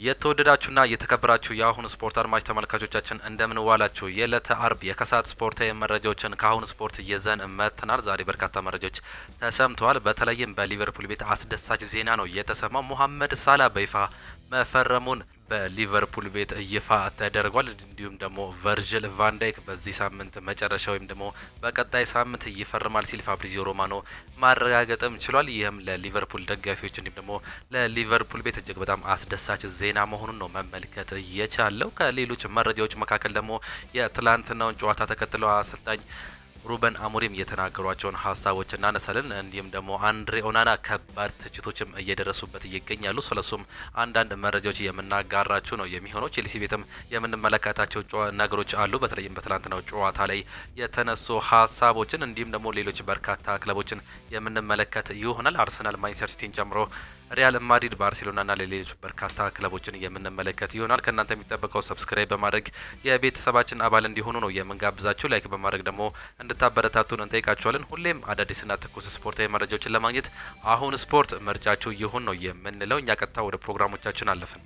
የተወደዳችሁና የተከበራችሁ የአሁኑ ስፖርት አድማጭ ተመልካቾቻችን እንደምን ዋላችሁ። የዕለተ አርብ የከሰዓት ስፖርታዊ መረጃዎችን ከአሁኑ ስፖርት ይዘን መጥተናል። ዛሬ በርካታ መረጃዎች ተሰምተዋል። በተለይም በሊቨርፑል ቤት አስደሳች ዜና ነው የተሰማው። ሙሐመድ ሳላ በይፋ መፈረሙን በሊቨርፑል ቤት ይፋ ተደርጓል። እንዲሁም ደግሞ ቨርጅል ቫን ዳይክ በዚህ ሳምንት መጨረሻ ወይም ደግሞ በቀጣይ ሳምንት ይፈርማል ሲል ፋብሪዚዮ ሮማኖ ማረጋገጥም ችሏል። ይህም ለሊቨርፑል ደጋፊዎች እንዲሁም ደግሞ ለሊቨርፑል ቤት እጅግ በጣም አስደሳች ዜና መሆኑን ነው መመልከት የቻለው። ከሌሎች መረጃዎች መካከል ደግሞ የትላንትናውን ጨዋታ ተከትለው አሰልጣኝ ሩበን አሞሪም የተናገሯቸውን ሀሳቦች እናነሳለን። እንዲሁም ደግሞ አንድሬ ኦናና ከባድ ትችቶችም እየደረሱበት ይገኛሉ። ስለሱም አንዳንድ መረጃዎች የምናጋራችሁ ነው የሚሆነው። ቼልሲ ቤትም የምንመለከታቸው ነገሮች አሉ። በተለይም በትላንትናው ጨዋታ ላይ የተነሱ ሀሳቦችን እንዲሁም ደግሞ ሌሎች በርካታ ክለቦችን የምንመለከት ይሆናል። አርሰናል፣ ማንቸስተር ሲቲን ጨምሮ ሪያል ማድሪድ፣ ባርሴሎናና ሌሎች በርካታ ክለቦችን የምንመለከት ይሆናል። ከእናንተ የሚጠበቀው ሰብስክራይብ በማድረግ የቤተሰባችን አባል እንዲሆኑ ነው የምንጋብዛችሁ። ላይክ በማድረግ ደግሞ እንድታበረታቱን እንጠይቃችኋለን። ሁሌም አዳዲስና ትኩስ ስፖርታዊ መረጃዎችን ለማግኘት አሁን ስፖርት ምርጫችሁ ይሁን ነው የምንለው። እኛ ቀጥታ ወደ ፕሮግራሞቻችን አለፍን።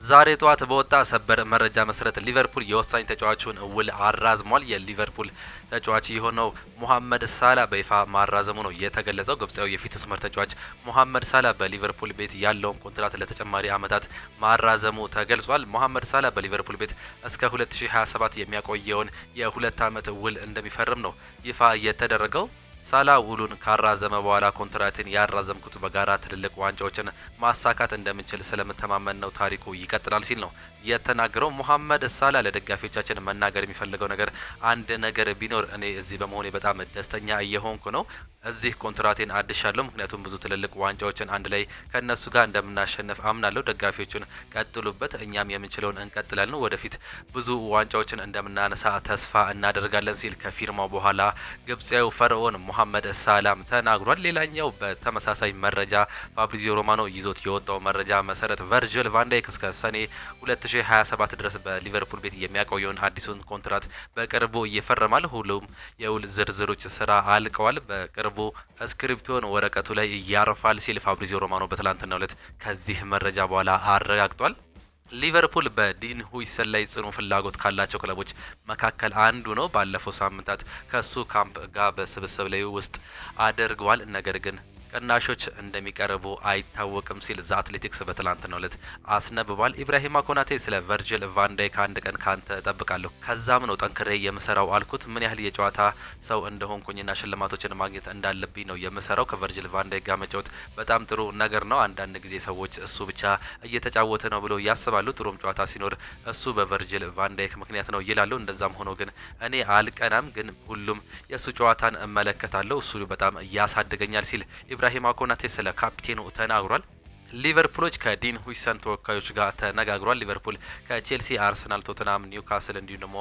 ዛሬ ጠዋት በወጣ ሰበር መረጃ መሰረት ሊቨርፑል የወሳኝ ተጫዋቹን ውል አራዝሟል። የሊቨርፑል ተጫዋች የሆነው ሙሐመድ ሳላ በይፋ ማራዘሙ ነው የተገለጸው። ግብጻዊ የፊት መስመር ተጫዋች ሙሐመድ ሳላ በሊቨርፑል ቤት ያለውን ኮንትራት ለተጨማሪ ዓመታት ማራዘሙ ተገልጿል። ሙሐመድ ሳላ በሊቨርፑል ቤት እስከ 2027 የሚያቆየውን የ2 ዓመት ውል እንደሚፈርም ነው ይፋ የተደረገው። ሳላ ውሉን ካራዘመ በኋላ ኮንትራትን ያራዘምኩት በጋራ ትልልቅ ዋንጫዎችን ማሳካት እንደምንችል ስለምተማመን ነው፣ ታሪኩ ይቀጥላል ሲል ነው የተናገረው። ሙሐመድ ሳላ ለደጋፊዎቻችን መናገር የሚፈልገው ነገር አንድ ነገር ቢኖር እኔ እዚህ በመሆኔ በጣም ደስተኛ እየሆንኩ ነው። እዚህ ኮንትራቴን አድሻለሁ፣ ምክንያቱም ብዙ ትልልቅ ዋንጫዎችን አንድ ላይ ከነሱ ጋር እንደምናሸንፍ አምናለሁ። ደጋፊዎቹን ቀጥሉበት፣ እኛም የምንችለውን እንቀጥላለን፣ ወደፊት ብዙ ዋንጫዎችን እንደምናነሳ ተስፋ እናደርጋለን ሲል ከፊርማው በኋላ ግብጻዊው ፈርዖን ሙሐመድ ሳላም ተናግሯል። ሌላኛው በተመሳሳይ መረጃ ፋብሪዚዮ ሮማኖ ይዞት የወጣው መረጃ መሰረት ቨርጅል ቫን ዳይክ እስከ ሰኔ 2027 ድረስ በሊቨርፑል ቤት የሚያቆየውን አዲሱን ኮንትራት በቅርቡ ይፈርማል። ሁሉም የውል ዝርዝሮች ስራ አልቀዋል። በቅርቡ ስክሪፕቶን ወረቀቱ ላይ ያርፋል ሲል ፋብሪዚዮ ሮማኖ በትላንትናው ዕለት ከዚህ መረጃ በኋላ አረጋግጧል። ሊቨርፑል በዲን ሁይሰን ላይ ጽኑ ፍላጎት ካላቸው ክለቦች መካከል አንዱ ነው። ባለፈው ሳምንታት ከሱ ካምፕ ጋር በስብስብ ላይ ውስጥ አድርገዋል። ነገር ግን ቅናሾች እንደሚቀርቡ አይታወቅም ሲል ዘ አትሌቲክስ በትላንትናው ዕለት አስነብቧል። ኢብራሂማ ኮናቴ ስለ ቨርጅል ቫን ዳይክ አንድ ቀን ካንተ እጠብቃለሁ፣ ከዛም ነው ጠንክሬ የምሰራው አልኩት። ምን ያህል የጨዋታ ሰው እንደሆንኩኝና ሽልማቶችን ማግኘት እንዳለብኝ ነው የምሰራው። ከቨርጅል ቫን ዳይክ ጋር መጫወት በጣም ጥሩ ነገር ነው። አንዳንድ ጊዜ ሰዎች እሱ ብቻ እየተጫወተ ነው ብለው ያስባሉ። ጥሩም ጨዋታ ሲኖር እሱ በቨርጅል ቫን ዳይክ ምክንያት ነው ይላሉ። እንደዛም ሆኖ ግን እኔ አልቀናም፣ ግን ሁሉም የእሱ ጨዋታን እመለከታለሁ፣ እሱ በጣም ያሳድገኛል ሲል ኢብራሂማ ኮናቴ ስለ ካፕቴኑ ተናግሯል። ሊቨርፑሎች ከዲን ሁይሰን ተወካዮች ጋር ተነጋግሯል። ሊቨርፑል ከቼልሲ፣ አርሰናል፣ ቶተናም፣ ኒውካስል እንዲሁም ደግሞ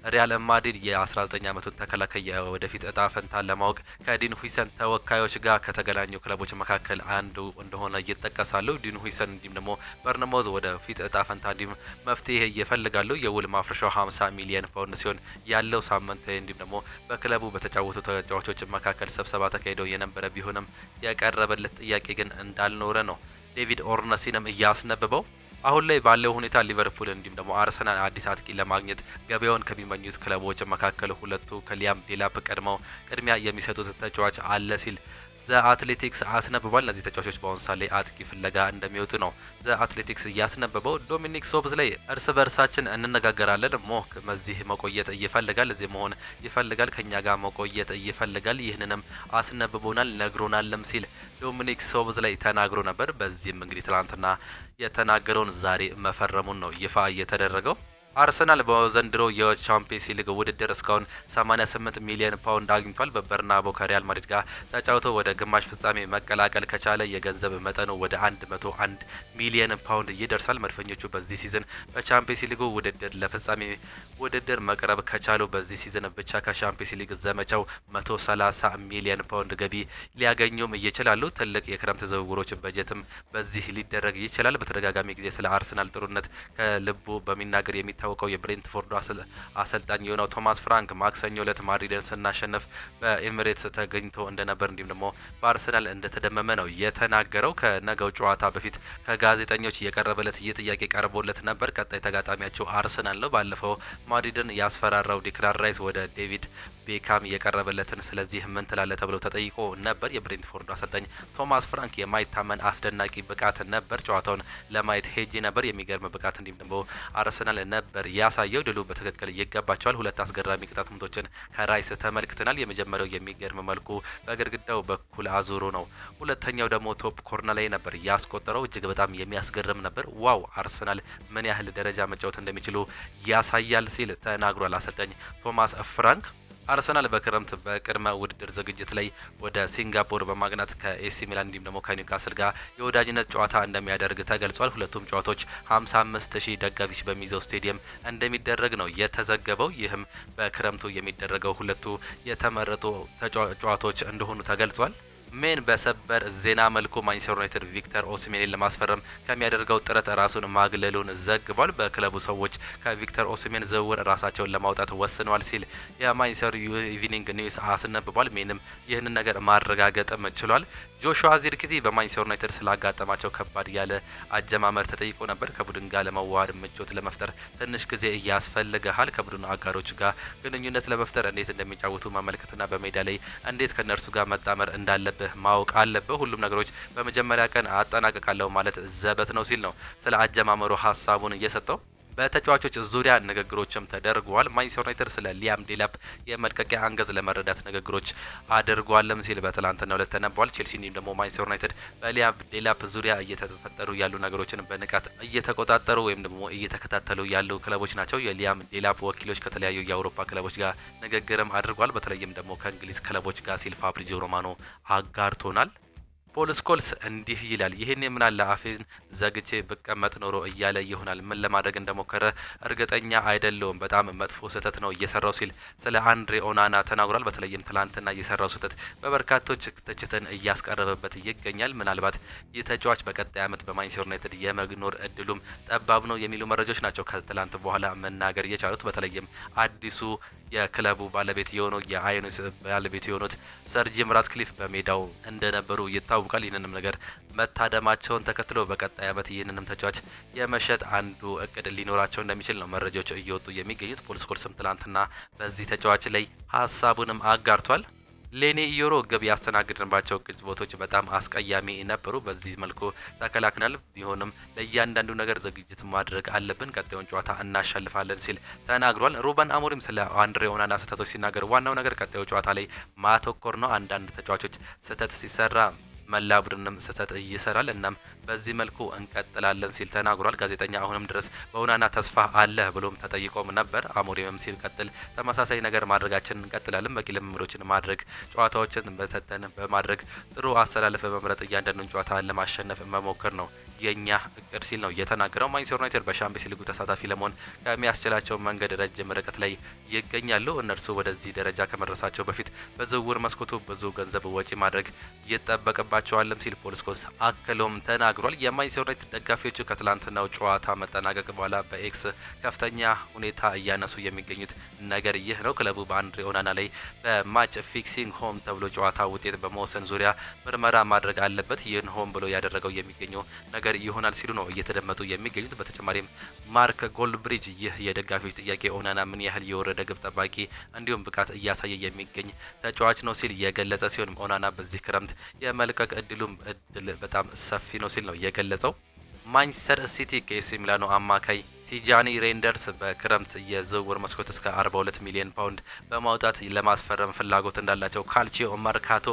ሪያል ማድሪድ የ19 ዓመቱን ተከላካይ ወደፊት እጣ ፈንታን ለማወቅ ከዲን ሁይሰን ተወካዮች ጋር ከተገናኙ ክለቦች መካከል አንዱ እንደሆነ ይጠቀሳሉ። ዲን ሁይሰን እንዲሁም ደግሞ በርነሞዝ ወደፊት እጣ ፈንታ እንዲሁም መፍትሄ ይፈልጋሉ። የውል ማፍረሻው 50 ሚሊዮን ፓውንድ ሲሆን ያለው ሳምንት እንዲሁም ደግሞ በክለቡ በተጫወቱ ተጫዋቾች መካከል ስብሰባ ተካሂደው የነበረ ቢሆንም የቀረበለት ጥያቄ ግን እንዳልኖረ ነው ዴቪድ ኦርነሲንም እያስነበበው። አሁን ላይ ባለው ሁኔታ ሊቨርፑል እንዲሁም ደግሞ አርሰናል አዲስ አጥቂ ለማግኘት ገበያውን ከሚመኙት ክለቦች መካከል ሁለቱ ከሊያም ዴላፕ ቀድመው ቅድሚያ የሚሰጡት ተጫዋች አለ ሲል ዘ አትሌቲክስ አስነብቧል። እነዚህ ተጫዋቾች በአሁኑ ሰዓት ላይ አጥቂ ፍለጋ እንደሚወጡ ነው ዘ አትሌቲክስ እያስነበበው። ዶሚኒክ ሶብዝ ላይ እርስ በርሳችን እንነጋገራለን፣ ሞክ በዚህ መቆየት ይፈልጋል፣ እዚህ መሆን ይፈልጋል፣ ከኛ ጋር መቆየት ይፈልጋል፣ ይህንንም አስነብቦናል ነግሮናልም ሲል ዶሚኒክ ሶብዝ ላይ ተናግሮ ነበር። በዚህም እንግዲህ ትላንትና የተናገረውን ዛሬ መፈረሙን ነው ይፋ እየተደረገው። አርሰናል በዘንድሮ የቻምፒየንስ ሊግ ውድድር እስካሁን 88 ሚሊዮን ፓውንድ አግኝቷል። በበርናቦ ከሪያል ማድሪድ ጋር ተጫውቶ ወደ ግማሽ ፍጻሜ መቀላቀል ከቻለ የገንዘብ መጠኑ ወደ 101 ሚሊዮን ፓውንድ ይደርሳል። መድፈኞቹ በዚህ ሲዝን በቻምፒየንስ ሊጉ ውድድር ለፍጻሜ ውድድር መቅረብ ከቻሉ በዚህ ሲዝን ብቻ ከቻምፒየንስ ሊግ ዘመቻው 130 ሚሊዮን ፓውንድ ገቢ ሊያገኙም ይችላሉ። ትልቅ የክረምት ዝውውሮች በጀትም በዚህ ሊደረግ ይችላል። በተደጋጋሚ ጊዜ ስለ አርሰናል ጥሩነት ከልቡ በሚናገር የሚታወቀው የብሬንትፎርዱ አሰልጣኝ የሆነው ቶማስ ፍራንክ ማክሰኞ ዕለት ማድሪድን ስናሸንፍ በኤሚሬትስ ተገኝቶ እንደነበር እንዲሁም ደግሞ በአርሰናል እንደተደመመ ነው የተናገረው። ከነገው ጨዋታ በፊት ከጋዜጠኞች የቀረበለት ይህ ጥያቄ ቀርቦለት ነበር። ቀጣይ ተጋጣሚያቸው አርሰናል ነው። ባለፈው ማድሪድን ያስፈራራው ዲክላን ራይስ ወደ ዴቪድ ቤካም የቀረበለትን ስለዚህ ምን ትላለ ተብሎ ተጠይቆ ነበር። የብሬንትፎርዱ አሰልጣኝ ቶማስ ፍራንክ የማይታመን አስደናቂ ብቃት ነበር፣ ጨዋታውን ለማየት ሄጂ ነበር፣ የሚገርም ብቃት እንዲሁም ደግሞ አርሰናል ነበር ያሳየው፣ ድሉ በትክክል ይገባቸዋል። ሁለት አስገራሚ ቅጣት ምቶችን ከራይስ ተመልክተናል። የመጀመሪያው የሚገርም መልኩ በግድግዳው በኩል አዙሮ ነው። ሁለተኛው ደግሞ ቶፕ ኮርነር ላይ ነበር ያስቆጠረው፣ እጅግ በጣም የሚያስገርም ነበር። ዋው አርሰናል ምን ያህል ደረጃ መጫወት እንደሚችሉ ያሳያል ሲል ተናግሯል አሰልጣኝ ቶማስ ፍራንክ። አርሰናል በክረምት በቅድመ ውድድር ዝግጅት ላይ ወደ ሲንጋፖር በማግናት ከኤሲ ሚላን እንዲሁም ደግሞ ከኒውካስል ጋር የወዳጅነት ጨዋታ እንደሚያደርግ ተገልጿል። ሁለቱም ጨዋታዎች 55,000 ደጋፊዎች በሚይዘው ስቴዲየም እንደሚደረግ ነው የተዘገበው። ይህም በክረምቱ የሚደረገው ሁለቱ የተመረጡ ጨዋታዎች እንደሆኑ ተገልጿል። ሜን በሰበር ዜና መልኩ ማንቸስተር ዩናይትድ ቪክተር ኦሲሜንን ለማስፈረም ከሚያደርገው ጥረት ራሱን ማግለሉን ዘግቧል። በክለቡ ሰዎች ከቪክተር ኦሲሜን ዝውውር ራሳቸውን ለማውጣት ወስነዋል ሲል የማንቸስተር ኢቪኒንግ ኒውስ አስነብቧል። ሜንም ይህንን ነገር ማረጋገጥም ችሏል። ጆሹዋ ዚርክዚ በማንቸስተር ዩናይትድ ስላጋጠማቸው ከባድ ያለ አጀማመር ተጠይቆ ነበር። ከቡድን ጋር ለመዋሃድ ምቾት ለመፍጠር ትንሽ ጊዜ ያስፈልግሃል። ከቡድን አጋሮች ጋር ግንኙነት ለመፍጠር እንዴት እንደሚጫወቱ መመልከትና በሜዳ ላይ እንዴት ከነርሱ ጋር መጣመር እንዳለበት ማወቅ አለበት። ሁሉም ነገሮች በመጀመሪያ ቀን አጠናቀቃለሁ ማለት ዘበት ነው ሲል ነው ስለ አጀማመሩ ሀሳቡን እየሰጠው። በተጫዋቾች ዙሪያ ንግግሮችም ተደርጓል። ማንቸስተር ዩናይትድ ስለ ሊያም ዴላፕ የመልቀቂያ አንገዝ ለመረዳት ንግግሮች አድርጓልም ሲል በትላንትናው ዕለት ተነቧል። ቼልሲ እንዲሁም ደግሞ ማንቸስተር ዩናይትድ በሊያም ዴላፕ ዙሪያ እየተፈጠሩ ያሉ ነገሮችን በንቃት እየተቆጣጠሩ ወይም ደግሞ እየተከታተሉ ያሉ ክለቦች ናቸው። የሊያም ዴላፕ ወኪሎች ከተለያዩ የአውሮፓ ክለቦች ጋር ንግግርም አድርጓል። በተለይም ደግሞ ከእንግሊዝ ክለቦች ጋር ሲል ፋብሪዚዮ ሮማኖ አጋርቶናል። ፖል ስኮልስ እንዲህ ይላል። ይህን የምናለ አፌን ዘግቼ ብቀመጥ ኖሮ እያለ ይሆናል። ምን ለማድረግ እንደሞከረ እርግጠኛ አይደለውም። በጣም መጥፎ ስህተት ነው እየሰራው ሲል ስለ አንድሬ ኦናና ተናግሯል። በተለይም ትላንትና እየሰራው ስህተት በበርካቶች ትችትን እያስቀረበበት ይገኛል። ምናልባት ይህ ተጫዋች በቀጣይ ዓመት በማንቸስተር ዩናይትድ የመኖር እድሉም ጠባብ ነው የሚሉ መረጃዎች ናቸው ከትላንት በኋላ መናገር የቻሉት። በተለይም አዲሱ የክለቡ ባለቤት የሆነው የአይኑስ ባለቤት የሆኑት ሰር ጂም ራትክሊፍ በሜዳው እንደነበሩ ይታወቃል። ይህንንም ነገር መታደማቸውን ተከትሎ በቀጣይ ዓመት ይህንንም ተጫዋች የመሸጥ አንዱ እቅድ ሊኖራቸው እንደሚችል ነው መረጃዎች እየወጡ የሚገኙት። ፖል ስኮልስም ትላንትና በዚህ ተጫዋች ላይ ሀሳቡንም አጋርቷል። ሌኒ ዮሮ ግብ ያስተናግድንባቸው ቅጽበቶች በጣም አስቀያሚ ነበሩ። በዚህ መልኩ ተከላክናል። ቢሆንም ለእያንዳንዱ ነገር ዝግጅት ማድረግ አለብን፣ ቀጣዩን ጨዋታ እናሸልፋለን ሲል ተናግሯል። ሩበን አሞሪም ስለ አንድሬ ኦናና ስህተቶች ሲናገር ዋናው ነገር ቀጣዩ ጨዋታ ላይ ማተኮር ነው። አንዳንድ ተጫዋቾች ስህተት ሲሰራ መላ ቡድንም ስህተት ይሰራል። እናም በዚህ መልኩ እንቀጥላለን ሲል ተናግሯል። ጋዜጠኛ አሁንም ድረስ በኦናና ተስፋ አለ ብሎም ተጠይቆም ነበር። አሞሪምም ሲል ቀጥል ተመሳሳይ ነገር ማድረጋችንን እንቀጥላለን፣ በቂ ልምምዶችን ማድረግ፣ ጨዋታዎችን በተተን በማድረግ ጥሩ አሰላለፍ በመምረጥ እያንዳንዱን ጨዋታ ለማሸነፍ መሞከር ነው የኛ እቅድ ሲል ነው የተናገረው። ማንቸስተር ዩናይትድ በሻምፒየንስ ሊጉ ተሳታፊ ለመሆን ከሚያስችላቸው መንገድ ረጅም ርቀት ላይ ይገኛሉ። እነርሱ ወደዚህ ደረጃ ከመድረሳቸው በፊት በዝውውር መስኮቱ ብዙ ገንዘብ ወጪ ማድረግ ይጠበቅባቸዋልም ሲል ፖል ስኮልስ አክሎም ተናግሯል። የማንቸስተር ዩናይትድ ደጋፊዎቹ ከትላንትናው ጨዋታ መጠናቀቅ በኋላ በኤክስ ከፍተኛ ሁኔታ እያነሱ የሚገኙት ነገር ይህ ነው። ክለቡ በአንድሬ ኦናና ላይ በማች ፊክሲንግ ሆም ተብሎ ጨዋታ ውጤት በመወሰን ዙሪያ ምርመራ ማድረግ አለበት። ይህን ሆም ብሎ ያደረገው የሚገኘው ነገር ይሆናል ሲሉ ነው እየተደመጡ የሚገኙት። በተጨማሪም ማርክ ጎልብሪጅ ይህ የደጋፊዎች ጥያቄ ኦናና ምን ያህል የወረደ ግብ ጠባቂ እንዲሁም ብቃት እያሳየ የሚገኝ ተጫዋች ነው ሲል የገለጸ ሲሆን ኦናና በዚህ ክረምት የመልቀቅ እድሉም በጣም ሰፊ ነው ሲል ነው የገለጸው። ማንቸስተር ሲቲ ከኤሲ ሚላኑ አማካይ ቲጃኒ ሬንደርስ በክረምት የዝውውር መስኮት እስከ 42 ሚሊዮን ፓውንድ በማውጣት ለማስፈረም ፍላጎት እንዳላቸው ካልቺዮ መርካቶ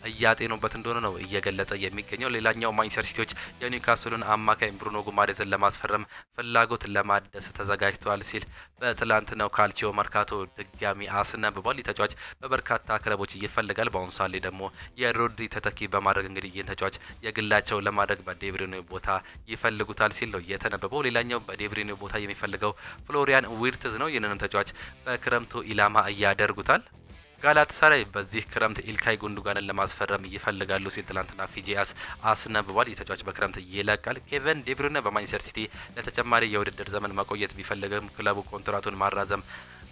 እያጤኑበት እንደሆነ ነው እየገለጸ የሚገኘው። ሌላኛው ማንቸስተር ሲቲዎች የኒውካስሉን አማካይ ብሩኖ ጉማሬዝን ለማስፈረም ፍላጎት ለማደስ ተዘጋጅተዋል ሲል በትላንትናው ካልቺዮ መርካቶ ድጋሚ አስነብቧል። ተጫዋች በበርካታ ክለቦች ይፈልጋል። በአሁኑ ሰዓት ላይ ደግሞ የሮድሪ ተተኪ በማድረግ እንግዲህ ይህን ተጫዋች የግላቸው ለማድረግ በዴብሪኖ ቦታ ይፈልጉታል ሲል ነው የተነበበው። ሌላኛው በዴብሪኖ ቦታ የሚፈልገው ፍሎሪያን ዊርትዝ ነው። ይህንንም ተጫዋች በክረምቱ ኢላማ ያደርጉታል። ጋላታሳራይ በዚህ ክረምት ኢልካይ ጉንዱጋንን ለማስፈረም ይፈልጋሉ ሲል ትላንትና ፊጂአስ አስነብቧል። የተጫዋች በክረምት ይለቃል። ኬቨን ዴብሩይነ በማንቸስተር ሲቲ ለተጨማሪ የውድድር ዘመን መቆየት ቢፈልግም ክለቡ ኮንትራቱን ማራዘም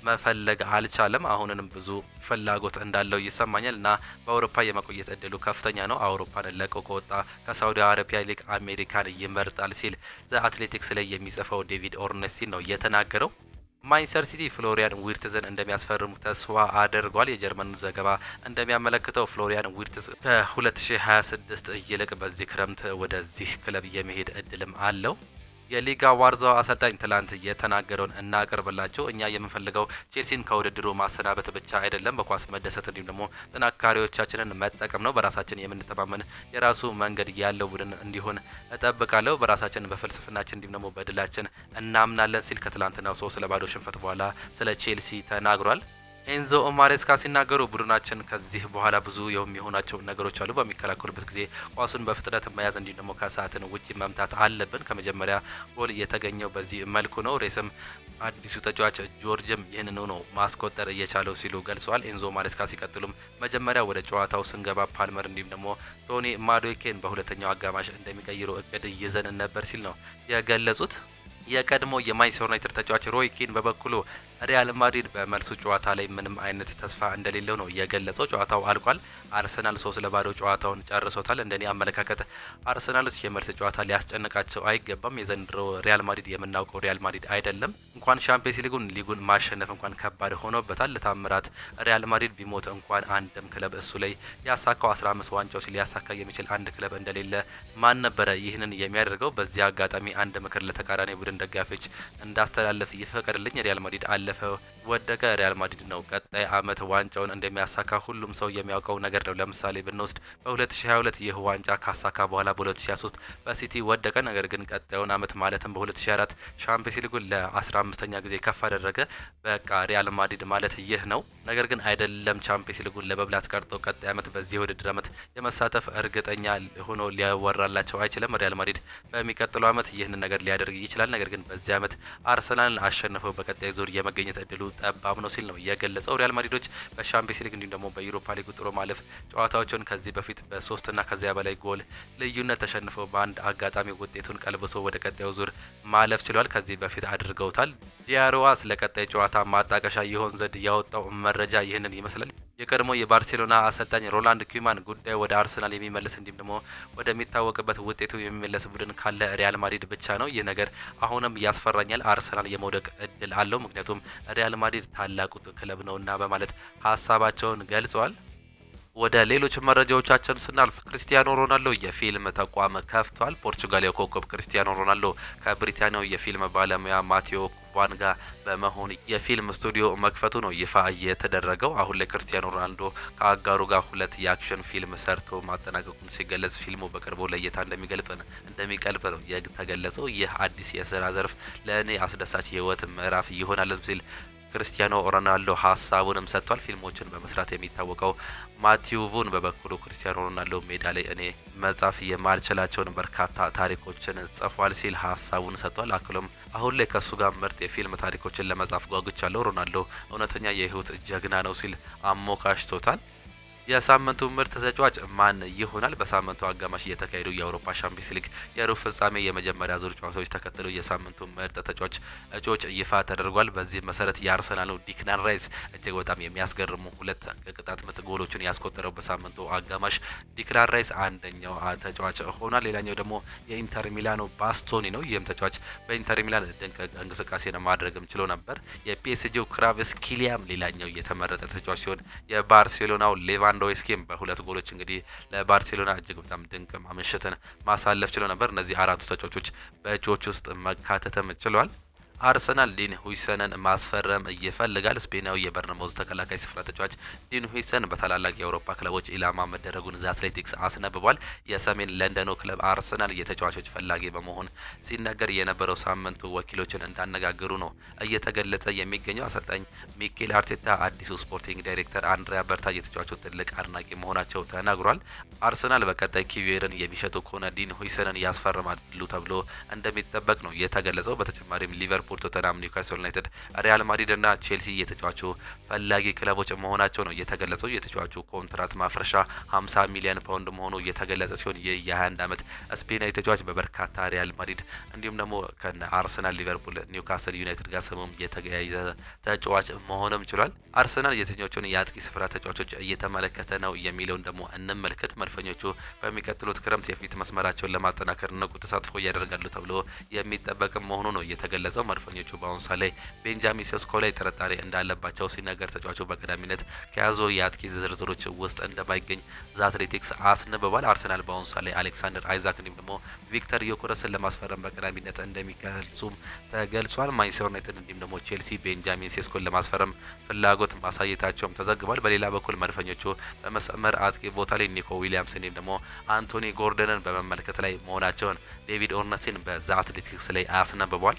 መፈለግ አልቻለም። አሁንንም ብዙ ፍላጎት እንዳለው ይሰማኛል እና በአውሮፓ የመቆየት እድሉ ከፍተኛ ነው። አውሮፓን ለቆ ከወጣ ከሳውዲ አረቢያ ይልቅ አሜሪካን ይመርጣል ሲል ዘ አትሌቲክስ ላይ የሚጽፈው ዴቪድ ኦርነስቲን ነው የተናገረው። ማንቸስተር ሲቲ ፍሎሪያን ዊርትዝን እንደሚያስፈርሙ ተስፋ አድርጓል። የጀርመን ዘገባ እንደሚያመለክተው ፍሎሪያን ዊርትዝ ከ2026 ይልቅ በዚህ ክረምት ወደዚህ ክለብ የመሄድ እድልም አለው። የሊጋ ዋርዛው አሰልጣኝ ትላንት የተናገረውን እናቀርብላቸው። እኛ የምንፈልገው ቼልሲን ከውድድሩ ማሰናበት ብቻ አይደለም፣ በኳስ መደሰት እንዲሁም ደግሞ ጥንካሬዎቻችንን መጠቀም ነው። በራሳችን የምንተማመን የራሱ መንገድ ያለው ቡድን እንዲሆን እጠብቃለሁ። በራሳችን በፍልስፍናችን እንዲሁም ደግሞ በድላችን እናምናለን ሲል ከትላንትናው 3-0 ሽንፈት በኋላ ስለ ቼልሲ ተናግሯል። ኤንዞ ማሬስካ ሲናገሩ ቡድናችን ከዚህ በኋላ ብዙ የሚሆናቸው ነገሮች አሉ። በሚከላከሉበት ጊዜ ኳሱን በፍጥነት መያዝ እንዲሁም ደግሞ ከሰዓትን ውጪ መምታት አለብን። ከመጀመሪያ ጎል የተገኘው በዚህ መልኩ ነው። ሬስም አዲሱ ተጫዋች ጆርጅም ይህንኑ ነው ማስቆጠር እየቻለው ሲሉ ገልጸዋል። ኤንዞ ማሬስካ ሲቀጥሉም መጀመሪያ ወደ ጨዋታው ስንገባ ፓልመር እንዲሁም ደግሞ ቶኒ ማዱኬን በሁለተኛው አጋማሽ እንደሚቀይሩ እቅድ ይዘን ነበር ሲል ነው የገለጹት። የቀድሞ የማንቸስተር ዩናይትድ ተጫዋች ሮይ ኪን በበኩሉ ሪያል ማድሪድ በመልሱ ጨዋታ ላይ ምንም አይነት ተስፋ እንደሌለው ነው የገለጸው። ጨዋታው አልቋል። አርሰናል 3-0 ጨዋታውን ጨርሶታል። እንደኔ አመለካከት አርሰናልስ የመልስ ጨዋታ ሊያስጨንቃቸው አይገባም። የዘንድሮ ሪያል ማድሪድ የምናውቀው ሪያል ማድሪድ አይደለም። እንኳን ሻምፒየንስ ሊጉን ማሸነፍ እንኳን ከባድ ሆኖበታል። ለታምራት ሪያል ማድሪድ ቢሞት እንኳን አንድም ክለብ እሱ ላይ ያሳካው 15 ዋንጫዎች ሊያሳካ የሚችል አንድ ክለብ እንደሌለ ማን ነበረ ይህንን የሚያደርገው? በዚህ አጋጣሚ አንድ ምክር ለተቃራኒ ቡድን ደጋፊዎች እንዳስተላለፍ ይፈቀድልኝ። ሪያል ማድሪድ አለፈ ወደቀ ሪያል ማድሪድ ነው ቀጣይ አመት ዋንጫውን እንደሚያሳካ ሁሉም ሰው የሚያውቀው ነገር ነው። ለምሳሌ ብንወስድ በ2022 ይህ ዋንጫ ካሳካ በኋላ በ2023 በሲቲ ወደቀ። ነገር ግን ቀጣዩን አመት ማለትም በ2024 ሻምፒየንስ ሊጉን ለ15ኛ ጊዜ ከፍ አደረገ። በቃ ሪያል ማድሪድ ማለት ይህ ነው። ነገር ግን አይደለም ቻምፒየንስ ሊጉን ለመብላት ቀርጦ ቀጣይ አመት በዚህ ውድድር አመት የመሳተፍ እርግጠኛ ሆኖ ሊያወራላቸው አይችልም። ሪያል ማድሪድ በሚቀጥለው አመት ይህንን ነገር ሊያደርግ ይችላል። ነገር ግን በዚህ አመት አርሰናልን አሸንፈው በቀጣይ ዙር የመገኘት እድሉ ጠባብ ነው ሲል ነው የገለጸው። ሪያል ማድሪዶች በሻምፒየንስ ሊግ እንዲሁም ደግሞ በዩሮፓ ሊግ ጥሎ ማለፍ ጨዋታዎችን ከዚህ በፊት በ3 እና ከዚያ በላይ ጎል ልዩነት ተሸንፈው በአንድ አጋጣሚ ውጤቱን ቀልብሶ ወደ ቀጣዩ ዙር ማለፍ ችሏል። ከዚህ በፊት አድርገውታል። ዲያሮዋ ስለ ቀጣይ ጨዋታ ማጣቀሻ ይሆን ዘንድ ያወጣው መረጃ ይህንን ይመስላል። የቀድሞ የባርሴሎና አሰልጣኝ ሮላንድ ኩማን ጉዳይ ወደ አርሰናል የሚመለስ እንዲሁም ደግሞ ወደሚታወቅበት ውጤቱ የሚመለስ ቡድን ካለ ሪያል ማድሪድ ብቻ ነው። ይህ ነገር አሁንም ያስፈራኛል። አርሰናል የመውደቅ እድል አለው፣ ምክንያቱም ሪያል ማድሪድ ታላቁ ክለብ ነውና በማለት ሀሳባቸውን ገልጸዋል። ወደ ሌሎች መረጃዎቻችን ስናልፍ ክርስቲያኖ ሮናልዶ የፊልም ተቋም ከፍቷል። ፖርቹጋላዊ ኮከብ ክርስቲያኖ ሮናልዶ ከብሪታንያው የፊልም ባለሙያ ማቴዎ ቫን ጋር በመሆን የፊልም ስቱዲዮ መክፈቱ ነው ይፋ የተደረገው። አሁን ላይ ክርስቲያኖ ሮናልዶ ከአጋሩ ጋር 2 የአክሽን ፊልም ሰርቶ ማጠናቀቁን ሲገለጽ ፊልሙ በቅርቡ ለእይታ እንደሚቀልብ ነው የተገለጸው። ይህ አዲስ የስራ ዘርፍ ለእኔ አስደሳች የህይወት ምዕራፍ ይሆናል ሲል ክርስቲያኖ ሮናልዶ ሀሳቡንም ሰጥቷል። ፊልሞችን በመስራት የሚታወቀው ማቲው ቡን በበኩሉ ክርስቲያኖ ሮናልዶ ሜዳ ላይ እኔ መጻፍ የማልችላቸውን በርካታ ታሪኮችን ጽፏል ሲል ሀሳቡን ሰጥቷል። አክሎም አሁን ላይ ከሱ ጋር ምርጥ የፊልም ታሪኮችን ለመጻፍ ጓጉቻለሁ። ሮናልዶ እውነተኛ የህይወት ጀግና ነው ሲል አሞካሽቶታል። የሳምንቱ ምርጥ ተጫዋች ማን ይሆናል? በሳምንቱ አጋማሽ እየተካሄዱ የአውሮፓ ሻምፒየንስ ሊግ የሩብ ፍጻሜ የመጀመሪያ ዙር ጨዋታዎች ተከትሎ የሳምንቱ ምርጥ ተጫዋች እጩዎች ይፋ ተደርጓል። በዚህ መሰረት የአርሰናሉ ዲክላን ራይስ እጅግ በጣም የሚያስገርሙ 2 ቅጣት ምት ጎሎችን ያስቆጠረው በሳምንቱ አጋማሽ ዲክላን ራይስ አንደኛው ተጫዋች ሆኗል። ሌላኛው ደግሞ የኢንተር ሚላኑ ባስቶኒ ነው። ይህም ተጫዋች በኢንተር ሚላን ድንቅ እንቅስቃሴ ማድረግም ችሎ ነበር። የፒኤስጂው ክራቭስኪሊያም ሌላኛው የተመረጠ ተጫዋች ሲሆን የባርሴሎናው ሌቫንዶውስኪም በ2 ጎሎች እንግዲህ ለባርሴሎና እጅግ በጣም ድንቅ ምሽትን ማሳለፍ ችሎ ነበር። እነዚህ 4 ተጫዋቾች በእጩዎች ውስጥ መካተትም ችለዋል። አርሰናል ዲን ሁይሰንን ማስፈረም ይፈልጋል። ስፔናዊ የበርነማውዝ ተከላካይ ስፍራ ተጫዋች ዲን ሁይሰን በታላላቅ የአውሮፓ ክለቦች ኢላማ መደረጉን ዘ አትሌቲክስ አስነብቧል። የሰሜን ለንደኑ ክለብ አርሰናል የተጫዋቾች ፈላጊ በመሆን ሲነገር የነበረው ሳምንቱ ወኪሎችን እንዳነጋገሩ ነው እየተገለጸ የሚገኘው። አሰልጣኝ ሚኬል አርቴታ አዲሱ ስፖርቲንግ ዳይሬክተር አንድሪያ በርታ የተጫዋቹ ትልቅ አድናቂ መሆናቸው ተናግሯል። አርሰናል በቀጣይ ኪቪየርን የሚሸጡ ከሆነ ዲን ሁይሰንን ያስፈርማሉ ተብሎ እንደሚጠበቅ ነው የተገለጸው። በተጨማሪም ሊቨርፑል ሊቨርፑል፣ ቶተንሃም፣ ኒውካስል ዩናይትድ፣ ሪያል ማድሪድ እና ቼልሲ የተጫዋቹ ፈላጊ ክለቦች መሆናቸው ነው የተገለጸው። የተጫዋቹ ኮንትራት ማፍረሻ 50 ሚሊዮን ፓውንድ መሆኑ የተገለጸ ሲሆን የ21 ዓመት ስፔናዊ ተጫዋች በበርካታ ሪያል ማድሪድ እንዲሁም ደግሞ ከነ አርሰናል፣ ሊቨርፑል፣ ኒውካስል ዩናይትድ ጋር ስሙም የተገያየ ተጫዋች መሆንም ችሏል። አርሰናል የትኞቹን የአጥቂ ስፍራ ተጫዋቾች እየተመለከተ ነው የሚለውን ደግሞ እንመልከት። መድፈኞቹ በሚቀጥሉት ክረምት የፊት መስመራቸውን ለማጠናከር ንቁ ተሳትፎ እያደረጋሉ ተብሎ የሚጠበቅ መሆኑ ነው የተገለጸው። መድፈኞቹ በአሁኑ ሰዓት ላይ ቤንጃሚን ሴስኮ ላይ ጥርጣሬ እንዳለባቸው ሲነገር ተጫዋቹ በቀዳሚነት ከያዙ የአጥቂ ዝርዝሮች ውስጥ እንደማይገኝ ዘአትሌቲክስ አስነብቧል። አርሰናል በአሁኑ ሰዓት ላይ አሌክሳንደር አይዛክ እንዲሁም ደግሞ ቪክተር ዮኬሬስን ለማስፈረም በቀዳሚነት እንደሚገልጹም ተገልጿል። ማንቸስተር ዩናይትድ እንዲሁም ደግሞ ቼልሲ ቤንጃሚን ሴስኮን ለማስፈረም ፍላጎት ማሳየታቸውም ተዘግቧል። በሌላ በኩል መድፈኞቹ በመስመር አጥቂ ቦታ ላይ ኒኮ ዊሊያምስ እንዲሁም ደግሞ አንቶኒ ጎርደንን በመመልከት ላይ መሆናቸውን ዴቪድ ኦርነስቲን በዛ አትሌቲክስ ላይ አስነብቧል።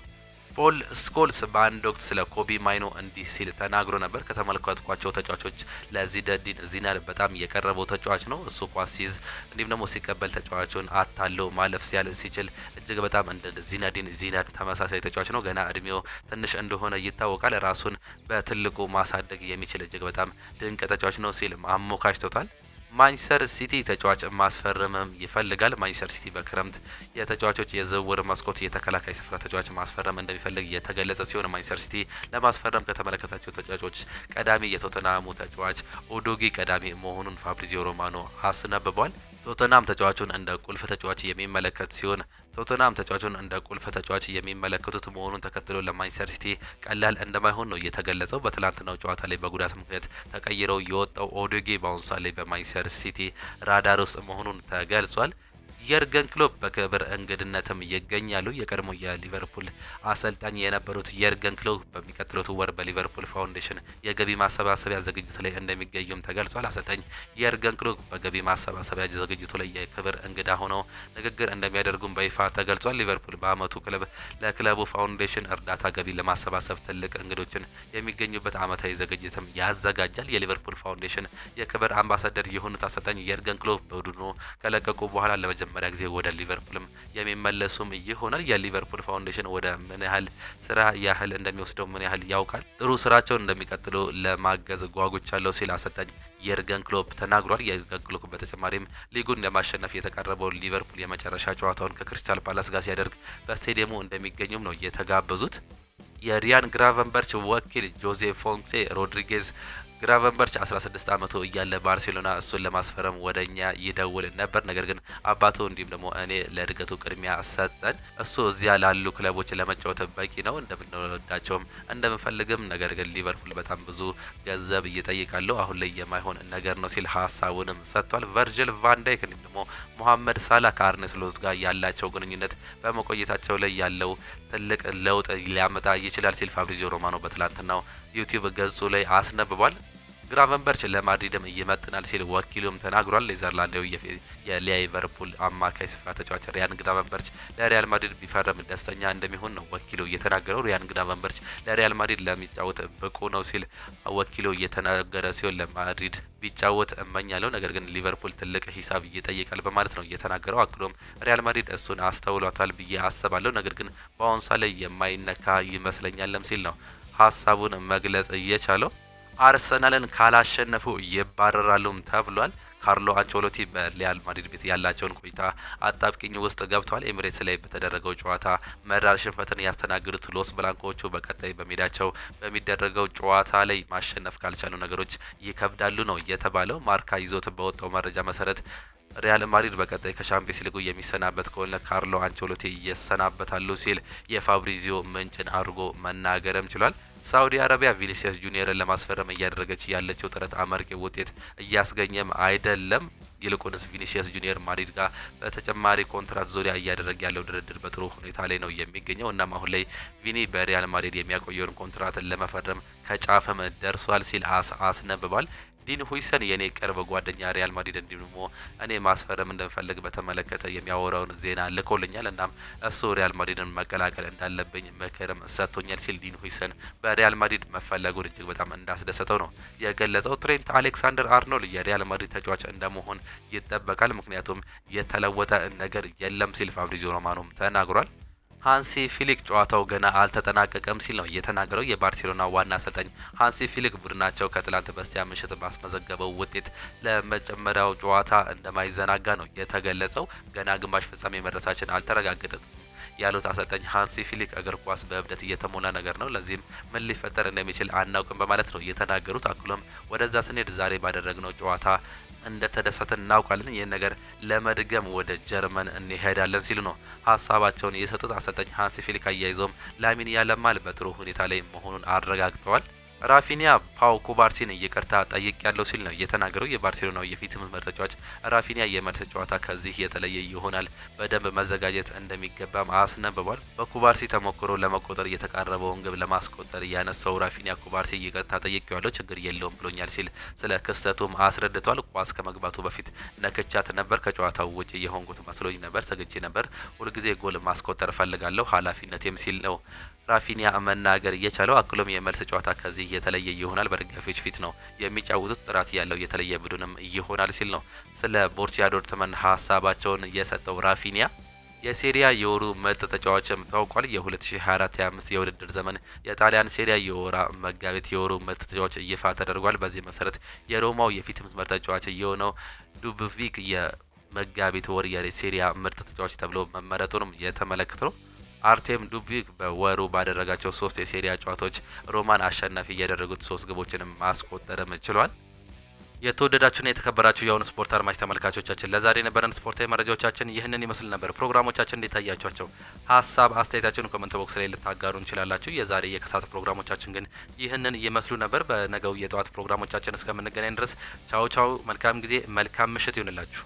ፖል ስኮልስ በአንድ ወቅት ስለ ኮቢ ማይኖ እንዲህ ሲል ተናግሮ ነበር። ከተመለከቷቸው ተጫዋቾች ለዚነዲን ዚዳን በጣም የቀረበው ተጫዋች ነው። እሱ ኳስ ሲይዝ እንዲሁም ደግሞ ሲቀበል ተጫዋቹን አታለው ማለፍ ሲችል እጅግ በጣም እንደ ዚነዲን ዚዳን ተመሳሳይ ተጫዋች ነው። ገና እድሜው ትንሽ እንደሆነ ይታወቃል። ራሱን በትልቁ ማሳደግ የሚችል እጅግ በጣም ድንቅ ተጫዋች ነው ሲል አሞካሽቶታል። ማንቸስተር ሲቲ ተጫዋች ማስፈረምም ይፈልጋል። ማንቸስተር ሲቲ በክረምት የተጫዋቾች የዝውውር መስኮት የተከላካይ ስፍራ ተጫዋች ማስፈረም እንደሚፈልግ የተገለጸ ሲሆን ማንቸስተር ሲቲ ለማስፈረም ከተመለከታቸው ተጫዋቾች ቀዳሚ የቶተንሃሙ ተጫዋች ኡዶጊ ቀዳሚ መሆኑን ፋብሪዚዮ ሮማኖ አስነብቧል። ቶተንሃም ተጫዋቹን እንደ ቁልፍ ተጫዋች የሚመለከት ሲሆን ቶተንሃም ተጫዋቹን እንደ ቁልፍ ተጫዋች የሚመለከቱት መሆኑን ተከትሎ ለማንቸስተር ሲቲ ቀላል እንደማይሆን ነው የተገለጸው። በትላንትናው ጨዋታ ላይ በጉዳት ምክንያት ተቀይረው የወጣው ኦዶጌ በአሁኑ ሰዓት ላይ በማንቸስተር ሲቲ ራዳር ውስጥ መሆኑን ተገልጿል። የርገን ክሎፕ በክብር እንግድነትም ይገኛሉ። የቀድሞ የሊቨርፑል አሰልጣኝ የነበሩት የርገን ክሎፕ በሚቀጥሉት ወር በሊቨርፑል ፋውንዴሽን የገቢ ማሰባሰቢያ ዝግጅት ላይ እንደሚገኙም ተገልጿል። አሰልጣኝ የርገን ክሎፕ በገቢ ማሰባሰቢያ ዝግጅቱ ላይ የክብር እንግዳ ሆነው ንግግር እንደሚያደርጉም በይፋ ተገልጿል። ሊቨርፑል በአመቱ ለክለቡ ፋውንዴሽን እርዳታ ገቢ ለማሰባሰብ ትልቅ እንግዶችን የሚገኙበት አመታዊ ዝግጅትም ያዘጋጃል። የሊቨርፑል ፋውንዴሽን የክብር አምባሳደር የሆኑት አሰልጣኝ የርገን ክሎፕ በቡድኑ ከለቀቁ በኋላ ለመጀመሪያ ጊዜ ወደ ሊቨርፑልም የሚመለሱም ይሆናል። የሊቨርፑል ፋውንዴሽን ወደ ምን ያህል ስራ ያህል እንደሚወስደው ምን ያህል ያውቃል። ጥሩ ስራቸውን እንደሚቀጥሉ ለማገዝ ጓጉቻለሁ ሲል አሰልጣኝ የርገን ክሎፕ ተናግሯል። የርገን ክሎፕ በተጨማሪም ሊጉን ለማሸነፍ የተቃረበው ሊቨርፑል የመጨረሻ ጨዋታውን ከክሪስታል ፓላስ ጋር ሲያደርግ በስቴዲየሙ እንደሚገኙም ነው የተጋበዙት። የሪያን ግራቨንበርች ወኪል ጆዜ ፎንሴ ሮድሪጌዝ ግራቨንበርች 16 ዓመቱ እያለ ባርሴሎና እሱን ለማስፈረም ወደኛ ይደውል ነበር። ነገር ግን አባቱ እንዲሁም ደግሞ እኔ ለእድገቱ ቅድሚያ ሰጠን። እሱ እዚያ ላሉ ክለቦች ለመጫወት በቂ ነው፣ እንደምንወዳቸውም እንደምንፈልግም፣ ነገር ግን ሊቨርፑል በጣም ብዙ ገንዘብ ይጠይቃሉ፣ አሁን ላይ የማይሆን ነገር ነው ሲል ሀሳቡንም ሰጥቷል። ቨርጅል ቫን ዳይክ እንዲሁም ደግሞ ሞሐመድ ሳላ ከአርኔ ስሎት ጋር ያላቸው ግንኙነት በመቆየታቸው ላይ ያለው ትልቅ ለውጥ ሊያመጣ ይችላል ሲል ፋብሪዚዮ ሮማኖ በትላንትናው ዩቲዩብ ገጹ ላይ አስነብቧል። ግራቨንበርች ለማድሪድም ይመጥናል ሲል ወኪሉም ተናግሯል። ኔዘርላንዳዊ የሊቨርፑል አማካይ ስፍራ ተጫዋች ሪያን ግራቨንበርች ለሪያል ማድሪድ ቢፈረም ደስተኛ እንደሚሆን ነው ወኪሉ እየተናገረው። ሪያን ግራቨንበርች ለሪያል ማድሪድ ለሚጫወት ብቁ ነው ሲል ወኪሉ እየተናገረ ሲሆን ለማድሪድ ቢጫወት እመኛለሁ፣ ነገር ግን ሊቨርፑል ትልቅ ሂሳብ ይጠይቃል በማለት ነው እየተናገረው። አክሎም ሪያል ማድሪድ እሱን አስተውሏታል ብዬ አስባለሁ፣ ነገር ግን በአሁኑ ሰዓት ላይ የማይነካ ይመስለኛልም ሲል ነው ሀሳቡን መግለጽ እየቻለው። አርሰናልን ካላሸነፉ ይባረራሉም ተብሏል። ካርሎ አንቸሎቲ በሪያል ማድሪድ ቤት ያላቸውን ቆይታ አጣብቂኝ ውስጥ ገብተዋል። ኤሚሬትስ ላይ በተደረገው ጨዋታ መራር ሽንፈትን ያስተናገዱት ሎስ ብላንኮቹ በቀጣይ በሜዳቸው በሚደረገው ጨዋታ ላይ ማሸነፍ ካልቻሉ ነገሮች ይከብዳሉ ነው የተባለው። ማርካ ይዞት በወጣው መረጃ መሰረት ሪያል ማድሪድ በቀጣይ ከሻምፒየንስ ሊጉ የሚሰናበት ከሆነ ካርሎ አንቸሎቲ ይሰናበታሉ ሲል የፋብሪዚዮ ምንጭን አድርጎ መናገርም ችሏል። ሳውዲ አረቢያ ቪኒሲየስ ጁኒየርን ለማስፈረም እያደረገች ያለችው ጥረት አመርቂ ውጤት እያስገኘም አይደለም። ይልቁንስ ቪኒሲየስ ጁኒየር ማድሪድ ጋር በተጨማሪ ኮንትራት ዙሪያ እያደረገ ያለው ድርድር በጥሩ ሁኔታ ላይ ነው የሚገኘው። እናም አሁን ላይ ቪኒ በሪያል ማድሪድ የሚያቆየውን ኮንትራትን ለመፈረም ከጫፍም ደርሷል ሲል አስነብቧል። ዲን ሁይሰን የኔ ቅርብ ጓደኛ ሪያል ማድሪድ እንዲሁም እኔ ማስፈረም እንደምፈልግ በተመለከተ የሚያወራውን ዜና ልኮልኛል። እናም እሱ ሪያል ማድሪድን መቀላቀል እንዳለብኝ ምክርም ሰጥቶኛል ሲል ዲን ሁይሰን በሪያል ማድሪድ መፈለጉን እጅግ በጣም እንዳስደሰተው ነው የገለጸው። ትሬንት አሌክሳንደር አርኖልድ የሪያል ማድሪድ ተጫዋች እንደመሆን ይጠበቃል፣ ምክንያቱም የተለወጠ ነገር የለም ሲል ፋብሪዚዮ ሮማኖም ተናግሯል። ሃንሲ ፊሊክ ጨዋታው ገና አልተጠናቀቀም ሲል ነው የተናገረው። የባርሴሎና ዋና አሰልጣኝ ሃንሲ ፊሊክ ቡድናቸው ከትላንት በስቲያ ምሽት ባስመዘገበው ውጤት ለመጨመሪያው ጨዋታ እንደማይዘናጋ ነው የተገለጸው። ገና ግማሽ ፍጻሜ መድረሳችን አልተረጋገጠም ያሉት አሰልጣኝ ሃንሲ ፊሊክ እግር ኳስ በእብደት እየተሞላ ነገር ነው፣ ለዚህም ምን ሊፈጠር እንደሚችል አናውቅም በማለት ነው የተናገሩት። አክሎም ወደዛ ስንሄድ ዛሬ ባደረግነው ጨዋታ እንደተደሰተን እናውቃለን፣ ይህን ነገር ለመድገም ወደ ጀርመን እንሄዳለን ሲሉ ነው ሀሳባቸውን የሰጡት አሰልጣኝ ሃንሲ ፊሊክ። አያይዘውም ላሚን ያማል በጥሩ ሁኔታ ላይ መሆኑን አረጋግጠዋል። ራፊኒያ ፓው ኩባርሲን ይቅርታ ጠይቄያለሁ ሲል ነው የተናገረው። የባርሴሎናው የፊት መስመር ተጫዋች ራፊኒያ የመልስ ጨዋታ ከዚህ የተለየ ይሆናል፣ በደንብ መዘጋጀት እንደሚገባም አስነብቧል። በኩባርሲ ተሞክሮ ለመቆጠር የተቃረበውን ግብ ለማስቆጠር ያነሳው ራፊኒያ ኩባርሲ ይቅርታ ጠይቄዋለሁ፣ ችግር የለውም ብሎኛል ሲል ስለ ክስተቱም አስረድቷል። ኳስ ከመግባቱ በፊት ነክቻት ነበር፣ ከጨዋታው ውጪ የሆንኩት መስሎኝ ነበር፣ ሰግቼ ነበር፣ ሁልጊዜ ጎል ማስቆጠር እፈልጋለሁ፣ ኃላፊነቴም ሲል ነው ራፊኒያ መናገር እየቻለው። አክሎም የመልስ ጨዋታ ከዚህ የተለየ ይሆናል፣ በደጋፊዎች ፊት ነው የሚጫወቱት፣ ጥራት ያለው የተለየ ቡድንም ይሆናል ሲል ነው ስለ ቦሩሲያ ዶርትመንድ ሀሳባቸውን የሰጠው ራፊኒያ። የሴሪያ የወሩ ምርጥ ተጫዋችም ታውቋል። የ2024-25 የውድድር ዘመን የጣሊያን ሴሪያ የወራ መጋቢት የወሩ ምርጥ ተጫዋች ይፋ ተደርጓል። በዚህ መሰረት የሮማው የፊት መስመር ተጫዋች የሆነው ዱብቪክ የመጋቢት ወር የሴሪያ ምርጥ ተጫዋች ተብሎ መመረጡንም የተመለከተ ነው። አርቴም ዱብቪክ በወሩ ባደረጋቸው 3 የሴሪያ ጨዋታዎች ሮማን አሸናፊ ያደረጉት 3 ግቦችንም ማስቆጠርም ችሏል። የተወደዳችሁና የተከበራችሁ የአሁኑ ስፖርት አድማጭ ተመልካቾቻችን ለዛሬ የነበረን ስፖርታዊ መረጃዎቻችን ይህንን ይመስል ነበር። ፕሮግራሞቻችን እንዴት ታያችኋቸው? ሀሳብ አስተያየታችሁን ኮሜንት ቦክስ ላይ ልታጋሩ እንችላላችሁ። የዛሬ የከሳት ፕሮግራሞቻችን ግን ይህንን ይመስሉ ነበር። በነገው የጠዋት ፕሮግራሞቻችን እስከምንገናኝ ድረስ ቻው ቻው። መልካም ጊዜ፣ መልካም ምሽት ይሁንላችሁ።